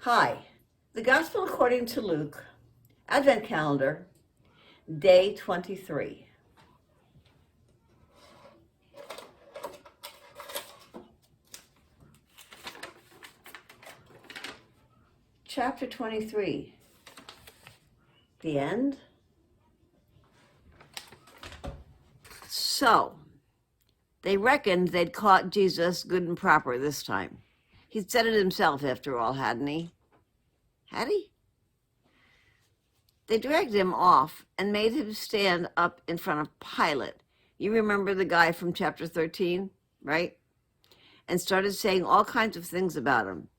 Hi, the Gospel according to Luke, Advent Calendar, Day 23. Chapter 23. The end. So, they reckoned they'd caught Jesus good and proper this time. He'd said it himself, after all, hadn't he? Had he? They dragged him off and made him stand up in front of Pilate. You remember the guy from chapter 13, right? And started saying all kinds of things about him.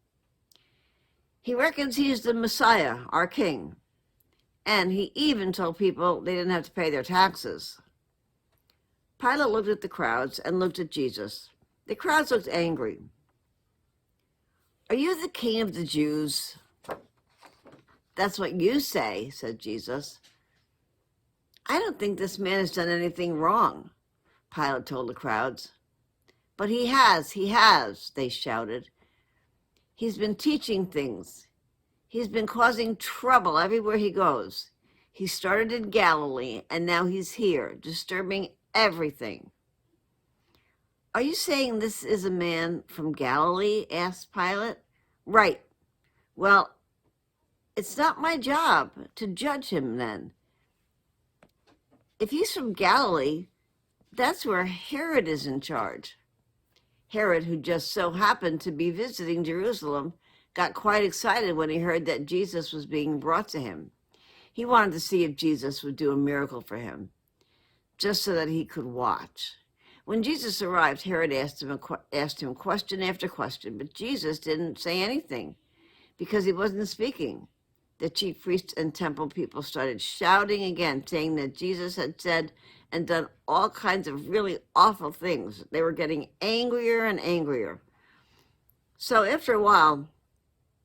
He reckons he's the Messiah, our king. And he even told people they didn't have to pay their taxes. Pilate looked at the crowds and looked at Jesus. The crowds looked angry. "Are you the king of the Jews?" "That's what you say," said Jesus. "I don't think this man has done anything wrong," Pilate told the crowds. "But he has, they shouted. "He's been teaching things. He's been causing trouble everywhere he goes. He started in Galilee, and now he's here, disturbing everything." "Are you saying this is a man from Galilee?" asked Pilate. "Right. Well, it's not my job to judge him then. If he's from Galilee, that's where Herod is in charge." Herod, who just so happened to be visiting Jerusalem, got quite excited when he heard that Jesus was being brought to him. He wanted to see if Jesus would do a miracle for him, just so that he could watch. When Jesus arrived, Herod asked him question after question, but Jesus didn't say anything because he wasn't speaking. The chief priests and temple people started shouting again, saying that Jesus had said and done all kinds of really awful things. They were getting angrier and angrier. So after a while,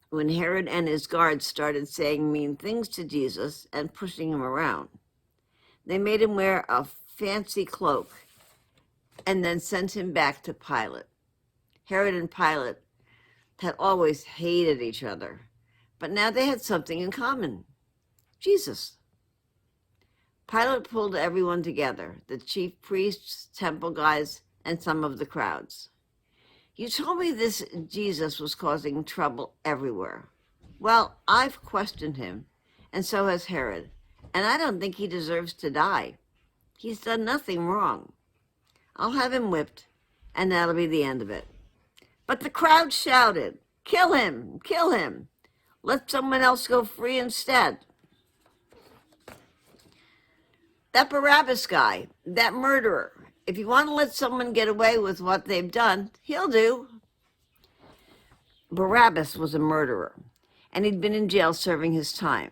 when Herod and his guards started saying mean things to Jesus and pushing him around, they made him wear a fancy cloak and then sent him back to Pilate. Herod and Pilate had always hated each other, but now they had something in common: Jesus. Pilate pulled everyone together, the chief priests, temple guys, and some of the crowds. "You told me this Jesus was causing trouble everywhere. Well, I've questioned him, and so has Herod, and I don't think he deserves to die. He's done nothing wrong. I'll have him whipped, and that'll be the end of it." But the crowd shouted, "Kill him! Kill him! Let someone else go free instead. That Barabbas guy, that murderer, if you want to let someone get away with what they've done, he'll do." Barabbas was a murderer, and he'd been in jail serving his time.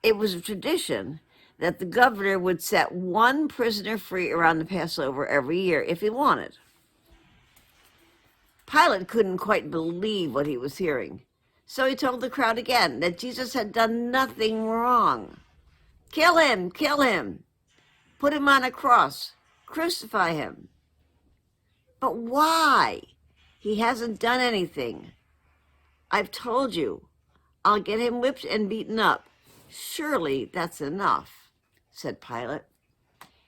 It was a tradition that the governor would set one prisoner free around the Passover every year if he wanted. Pilate couldn't quite believe what he was hearing, so he told the crowd again that Jesus had done nothing wrong. "Kill him! Kill him! Put him on a cross. Crucify him." "But why? He hasn't done anything. I've told you. I'll get him whipped and beaten up. Surely that's enough," said Pilate.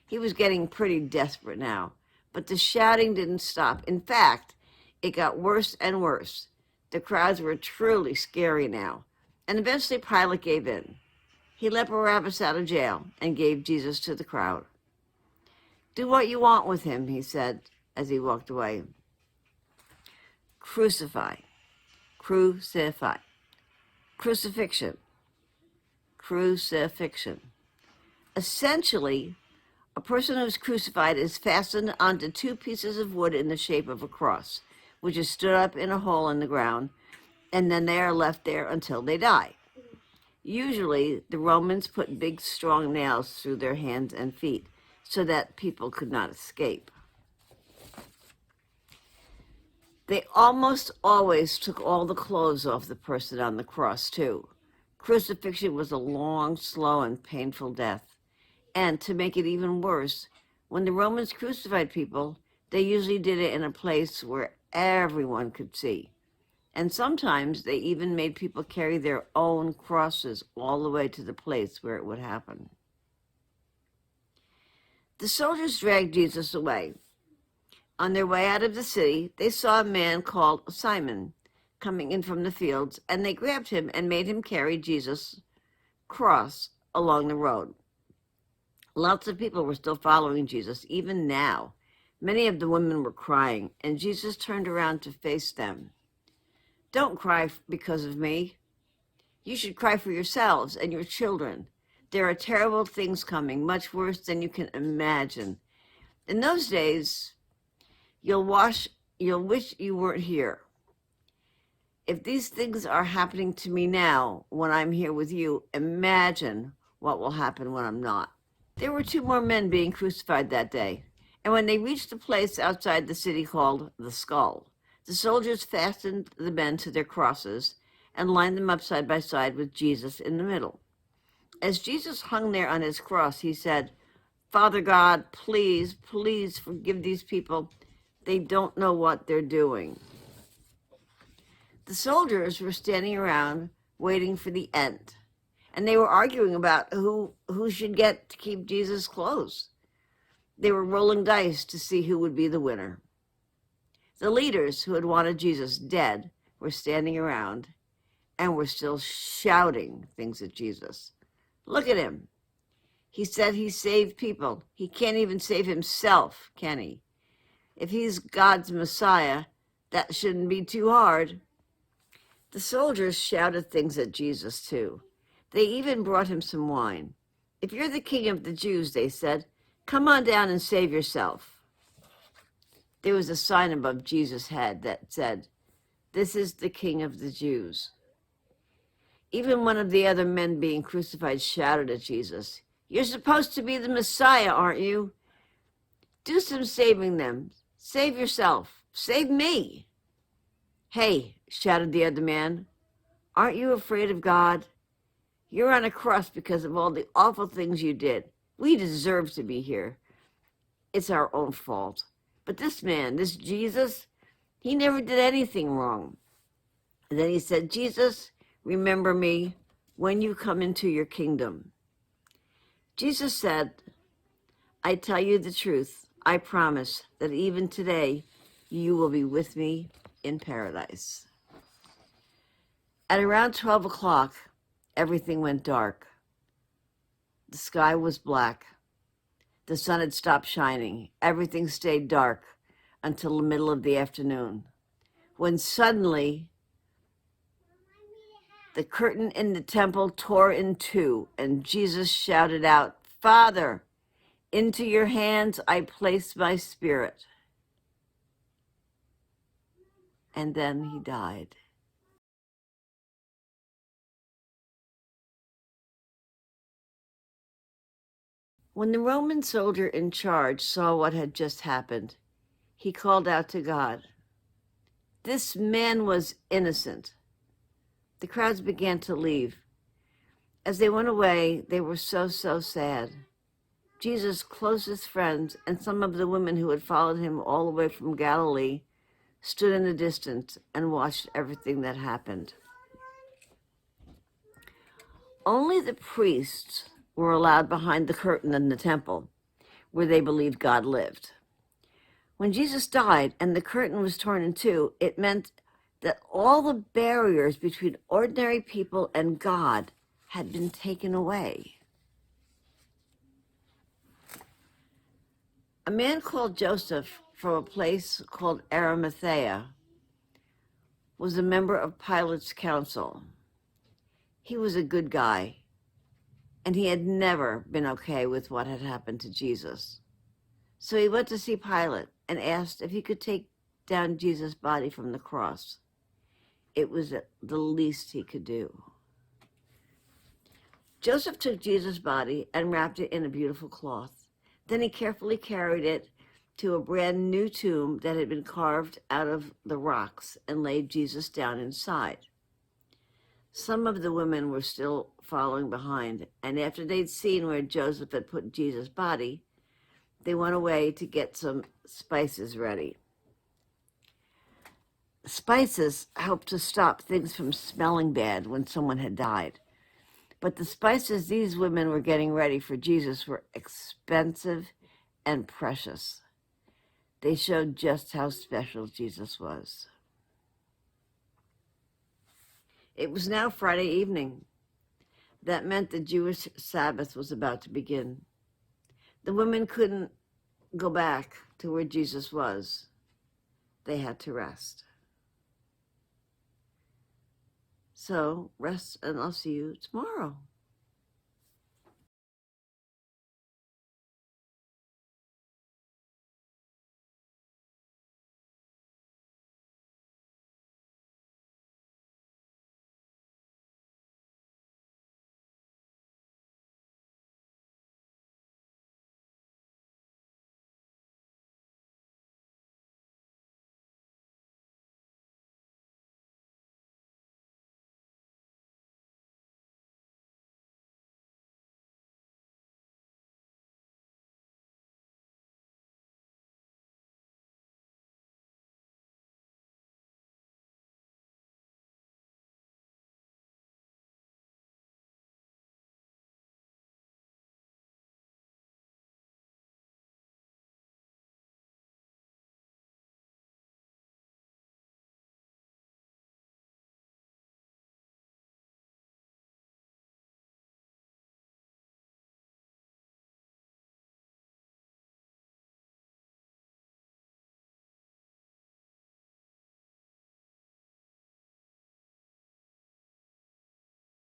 He was getting pretty desperate now, but the shouting didn't stop. In fact, it got worse and worse. The crowds were truly scary now, and eventually Pilate gave in. He let Barabbas out of jail and gave Jesus to the crowd. "Do what you want with him," he said as he walked away. Crucify, crucify, crucifixion, crucifixion. Essentially, a person who's crucified is fastened onto two pieces of wood in the shape of a cross, which is stood up in a hole in the ground, and then they are left there until they die. Usually, the Romans put big, strong nails through their hands and feet so that people could not escape. They almost always took all the clothes off the person on the cross, too. Crucifixion was a long, slow, and painful death. And to make it even worse, when the Romans crucified people, they usually did it in a place where everyone could see. And sometimes they even made people carry their own crosses all the way to the place where it would happen. The soldiers dragged Jesus away. On their way out of the city, they saw a man called Simon coming in from the fields, and they grabbed him and made him carry Jesus' cross along the road. Lots of people were still following Jesus, even now. Many of the women were crying, and Jesus turned around to face them. Don't cry because of me. You should cry for yourselves and your children. There are terrible things coming, much worse than you can imagine. In those days, you'll wish you weren't here. If these things are happening to me now, when I'm here with you, imagine what will happen when I'm not. There were 2 more men being crucified that day, and when they reached the place outside the city called the Skull, the soldiers fastened the men to their crosses and lined them up side by side with Jesus in the middle. As Jesus hung there on his cross, he said, "Father God, please, please forgive these people. They don't know what they're doing." The soldiers were standing around waiting for the end, and they were arguing about who should get to keep Jesus' clothes. They were rolling dice to see who would be the winner. The leaders who had wanted Jesus dead were standing around and were still shouting things at Jesus. Look at him. He said he saved people. He can't even save himself, can he? If he's God's Messiah, that shouldn't be too hard. The soldiers shouted things at Jesus, too. They even brought him some wine. If you're the king of the Jews, they said, come on down and save yourself. There was a sign above Jesus' head that said, "This is the King of the Jews." Even one of the other men being crucified shouted at Jesus, "You're supposed to be the Messiah, aren't you? Do some saving them. Save yourself. Save me." "Hey," shouted the other man, "aren't you afraid of God? You're on a cross because of all the awful things you did. We deserve to be here. It's our own fault. But this man, this Jesus, he never did anything wrong." And then he said, "Jesus, remember me when you come into your kingdom." Jesus said, "I tell you the truth. I promise that even today you will be with me in paradise." At around 12 o'clock, everything went dark. The sky was black. The sun had stopped shining. Everything stayed dark until the middle of the afternoon, when suddenly the curtain in the temple tore in two, and Jesus shouted out, "Father, into your hands I place my spirit." And then he died. When the Roman soldier in charge saw what had just happened, he called out to God, "This man was innocent." The crowds began to leave. As they went away, they were so sad. Jesus' closest friends and some of the women who had followed him all the way from Galilee stood in the distance and watched everything that happened. Only the priests were allowed behind the curtain in the temple, where they believed God lived. When Jesus died and the curtain was torn in two, it meant that all the barriers between ordinary people and God had been taken away. A man called Joseph from a place called Arimathea was a member of Pilate's council. He was a good guy, and he had never been okay with what had happened to Jesus. So he went to see Pilate and asked if he could take down Jesus' body from the cross. It was the least he could do. Joseph took Jesus' body and wrapped it in a beautiful cloth. Then he carefully carried it to a brand new tomb that had been carved out of the rocks and laid Jesus down inside. Some of the women were still following behind, and after they'd seen where Joseph had put Jesus' body, they went away to get some spices ready. spices helped to stop things from smelling bad when someone had died. But the spices these women were getting ready for Jesus were expensive and precious. They showed just how special Jesus was. It was now Friday evening. That meant the Jewish Sabbath was about to begin. The women couldn't go back to where Jesus was. They had to rest. So rest, and I'll see you tomorrow.